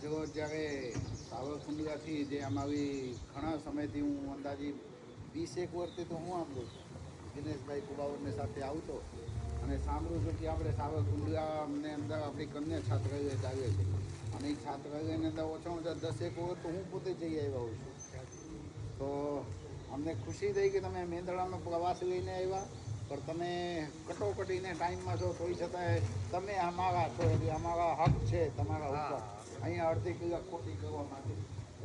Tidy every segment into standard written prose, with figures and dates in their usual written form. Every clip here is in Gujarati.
આજરોજ જ્યારે સાવરકુંડલાથી જે અમારી ઘણા સમયથી હું અંદાજી 20 વર્ષથી તો હું સાંભળું છું દિનેશભાઈ કુબાવરની સાથે આવતો અને સાંભળું છું કે આપણે સાવરકુંડલાની અંદર આપણી કન્યા છાત્રાલય ચાલે છે અને એ છાત્રાલયની અંદર ઓછામાં ઓછા 10 વર્ષ તો હું પોતે જઈ આવ્યો હોઉં છું. તો અમને ખુશી થઈ કે તમે મેંદડાનો પ્રવાસ લઈને આવ્યા, પણ તમે કટોકટીને ટાઈમમાં છો તોય છતાંય તમે અમારા છો એટલે અમારા હક છે તમારા ઉપર અહીંયા અડધી કલાક ખોટી કરવા માટે.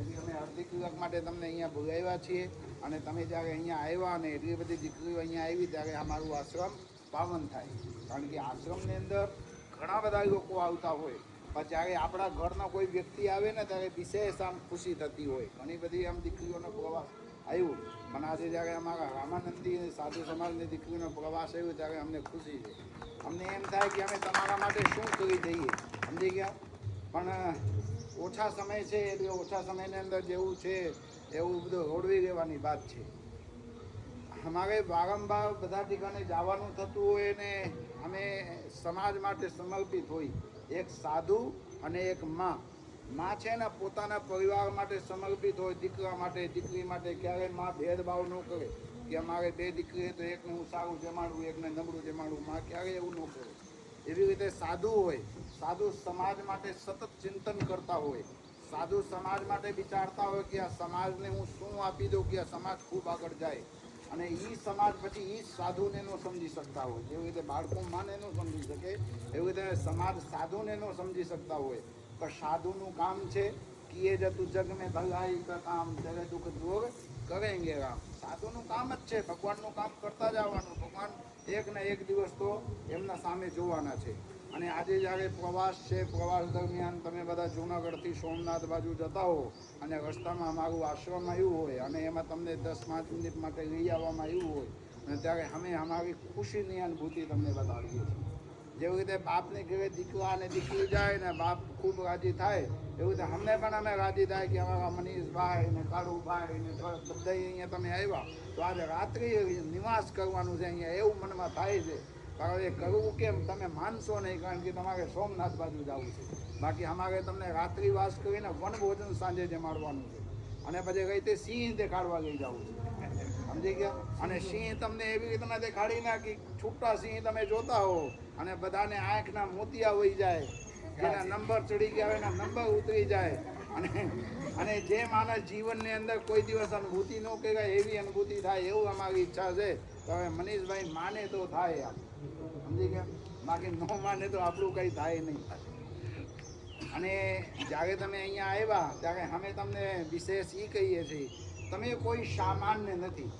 એટલે અમે અડધી કલાક માટે તમને અહીંયા બોલાવ્યા છીએ અને તમે જ્યારે અહીંયા આવ્યા અને એટલી બધી દીકરીઓ અહીંયા આવી ત્યારે અમારું આશ્રમ પાવન થાય. કારણ કે આશ્રમની અંદર ઘણા બધા લોકો આવતા હોય પણ જ્યારે આપણા ઘરના કોઈ વ્યક્તિ આવે ને ત્યારે વિશેષ આમ ખુશી થતી હોય. ઘણી બધી આમ દીકરીઓનો પ્રવાસ આવ્યું પણ આજે જ્યારે અમારા રામાનંદી સાધુ સમાજની દીકરીનો પ્રવાસ આવ્યો ત્યારે અમને ખુશી છે. અમને એમ થાય કે અમે તમારા માટે શું કરી દઈએ, સમજી ગયા. પણ ઓછા સમય છે એટલે ઓછા સમયની અંદર જેવું છે એવું બધું રોડવી લેવાની વાત છે. અમારે વારંવાર બધા ઠેકાણે જવાનું થતું હોય ને અમે સમાજ માટે સમર્પિત હોય. એક સાધુ અને એક માં છે ને પોતાના પરિવાર માટે સમર્પિત હોય, દીકરા માટે દીકરી માટે. ક્યારેય માં ભેદભાવ ન કરે કે અમારે 2 દીકરી તો એકને હું સારું જમાડું એકને નબળું જમાડું. માં ક્યારેય એવું ન કરે. એવી રીતે સાધુ હોય, સાધુ સમાજ માટે સતત ચિંતન કરતા હોય, સાધુ સમાજ માટે વિચારતા હોય કે આ સમાજને હું શું આપી દઉં કે આ સમાજ ખૂબ આગળ જાય. અને એ સમાજ પછી એ સાધુને ન સમજી શકતા હોય. જેવી રીતે બાળકો માને ન સમજી શકે એવી રીતે સમાજ સાધુને ન સમજી શકતા હોય. તો સાધુનું કામ છે કિએ જતું જગ મેં ભલાઈ કા કામ તેરે દુઃખ દૂર કરેંગે રામ. સાધુનું કામ જ છે ભગવાનનું કામ કરતા જવાનું. ભગવાન એક ને એક દિવસ તો એમના સામે જોવાના છે. અને આજે જ્યારે પ્રવાસ છે, પ્રવાસ દરમિયાન તમે બધા જૂનાગઢથી સોમનાથ બાજુ જતા હો અને રસ્તામાં અમારું આશ્રમ આવ્યું હોય અને એમાં તમને 10-5 મિનિટ માટે લઈ આવવામાં આવ્યું હોય અને ત્યારે અમે અમારી ખુશીની અનુભૂતિ તમને બતાવીએ છીએ. જેવી રીતે બાપની ઘરે દીકરા અને દીકરી જાય ને બાપ ખૂબ રાજી થાય એવી રીતે અમને પણ અમે રાજી થાય કે અમારા મનીષભાઈ ને કાળુભાઈ ને બધા અહીંયા તમે આવ્યા તો આજે રાત્રિ નિવાસ કરવાનું છે અહીંયા એવું મનમાં થાય છે. કારણ એ કરવું કેમ તમે માનશો નહીં, કારણ કે તમારે સોમનાથ બાજુ જવું છે. બાકી અમારે તમને રાત્રિવાસ કરીને વનભોજન સાંજે જમાડવાનું છે અને પછી કઈ તે સિંહ દેખાડવા લઈ જવું છે, સમજી ગયા. અને સિંહ તમને એવી રીતે તમે દેખાડી નાખી છૂટા સિંહ તમે જોતા હો અને બધાને આંખના મોતિયા વહી જાય, જેના નંબર ચડી ગયા હોય એના નંબર ઉતરી જાય. અને જે માણસ જીવનની અંદર કોઈ દિવસ અનુભૂતિ ન કહેવાય એવી અનુભૂતિ થાય એવું અમારી ઈચ્છા છે. તો હવે મનીષભાઈ માને તો થાય, સમજી ગયા. બાકી ન માને તો આપણું કંઈ થાય નહીં. અને જ્યારે તમે અહીંયા આવ્યા ત્યારે અમે તમને વિશેષ એ કહીએ છીએ તમે કોઈ સામાન્ય નથી.